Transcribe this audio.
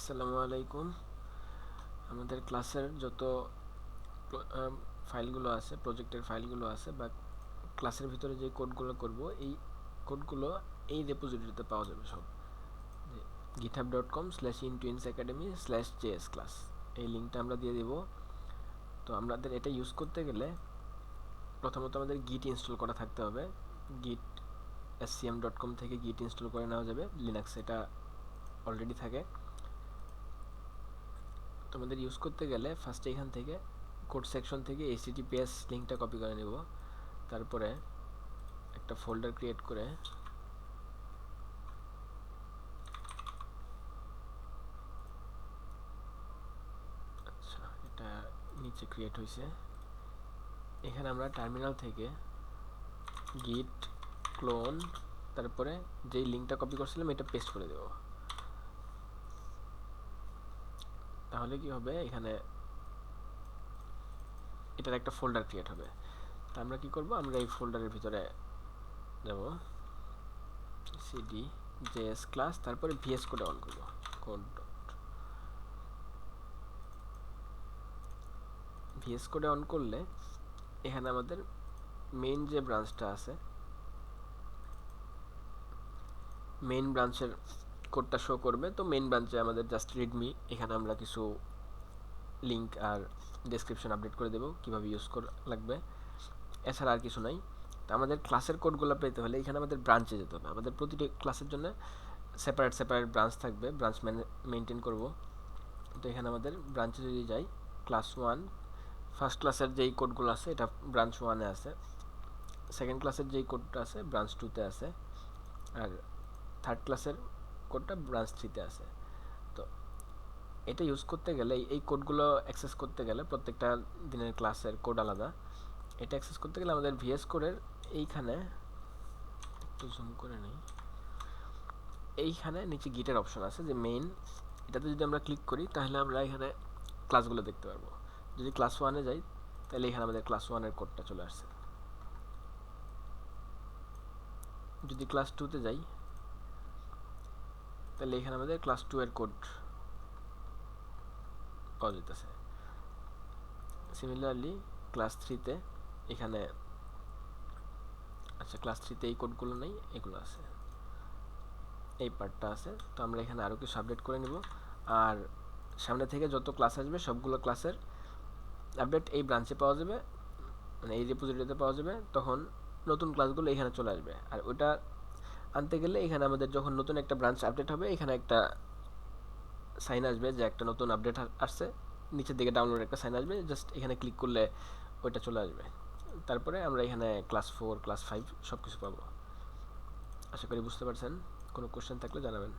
আসসালামু আলাইকুম। আমাদের ক্লাসের যত ফাইলগুলো আছে, প্রজেক্টের ফাইলগুলো আছে বা ক্লাসের ভিতরে যে কোডগুলো করব, এই কোডগুলো এই রেপোজিটরিতে পাওয়া যাবে সব। github.com/intwinsacademy/js class, এই লিঙ্কটা আমরা দিয়ে দেব। তো আমাদের এটা ইউজ করতে গেলে প্রথমত আমাদের গিট ইনস্টল করা থাকতে হবে। গিট scm.com থেকে গিট ইনস্টল করে নেওয়া যাবে, লিনাক্স এটা অলরেডি থাকে। তোমাদের ইউজ করতে গেলে ফার্স্টে এখান থেকে কোড সেকশন থেকে https লিঙ্কটা কপি করে নেব। তারপরে একটা ফোল্ডার ক্রিয়েট করে আচ্ছা, এটা নিচে ক্রিয়েট হয়েছে। এখানে আমরা টার্মিনাল থেকে git ক্লোন, তারপরে যেই লিঙ্কটা কপি করছিলাম এটা পেস্ট করে দেব। তাহলে কি হবে, এখানে এটার একটা ফোল্ডার ক্রিয়েট হবে। তা আমরা কি করব, আমরা এই ফোল্ডারের ভিতরে যাব, cd js ক্লাস, তারপরে vs কোডে অন করব। কোড vs কোডে অন করলে এখানে আমাদের মেইন যে ব্রাঞ্চটা আছে, মেইন ব্রাঞ্চের কোডটা শো করবে। তো মেইন ব্রাঞ্চে আমাদের জাস্ট রিডমি, এখানে আমরা কিছু লিঙ্ক আর ডেসক্রিপশন আপডেট করে দেব কীভাবে ইউজ করা লাগবে, এছাড়া আর কিছু নাই। তো আমাদের ক্লাসের কোডগুলো পেতে হলে এখানে আমাদের ব্রাঞ্চে যেতে হবে। আমাদের প্রতিটি ক্লাসের জন্য সেপারেট সেপারেট ব্রাঞ্চ থাকবে, ব্রাঞ্চ মেনটেন করব। তো এখানে আমাদের ব্রাঞ্চে যদি যাই, ক্লাস 1 ফার্স্ট ক্লাসের যেই কোডগুলো আছে এটা ব্রাঞ্চ 1-এ আছে, সেকেন্ড ক্লাসের যেই কোডটা আছে ব্রাঞ্চ 2-তে আছে, আর থার্ড ক্লাসের কোডটা ব্রাঞ্চ 3-তে আছে। তো এটা ইউজ করতে গেলে, এই কোডগুলো অ্যাক্সেস করতে গেলে, প্রত্যেকটা দিনের ক্লাসের কোড আলাদা, এটা অ্যাক্সেস করতে গেলে আমাদের ভিএস কোডের এইখানে একটু জুম করে নিই, এইখানে নিচে গিটের অপশন আছে যে মেইন, এটাতে যদি আমরা ক্লিক করি তাহলে আমরা এখানে ক্লাসগুলো দেখতে পারবো। যদি ক্লাস 1-এ যাই তাহলে এখানে আমাদের ক্লাস 1-এর কোডটা চলে আসছে। যদি ক্লাস 2-তে যাই তাহলে এখানে আমাদের ক্লাস 2-এর কোড পাওয়া যেতেছে। সিমিলারলি ক্লাস 3-তে এখানে, আচ্ছা ক্লাস 3-তে এই কোডগুলো নেই, এগুলো আছে, এই পার্টটা আছে। তো আমরা এখানে আরও কিছু আপডেট করে নিব। আর সামনে থেকে যত ক্লাস আসবে সবগুলো ক্লাসের আপডেট এই ব্রাঞ্চে পাওয়া যাবে, মানে এই রেপোজিটরিতে পাওয়া যাবে। তখন নতুন ক্লাসগুলো এখানে চলে আসবে। আর ওটা আনতে গেলে এখানে আমাদের যখন নতুন একটা ব্রাঞ্চ আপডেট হবে, এখানে একটা সাইন আসবে যে একটা নতুন আপডেট আসছে, নিচের দিকে ডাউনলোড একটা সাইন আসবে, জাস্ট এখানে ক্লিক করলে ওইটা চলে আসবে। তারপরে আমরা এখানে ক্লাস 4 ক্লাস 5 সব কিছু পাবো। আশা করি বুঝতে পারছেন। কোনো কোশ্চেন থাকলে জানাবেন।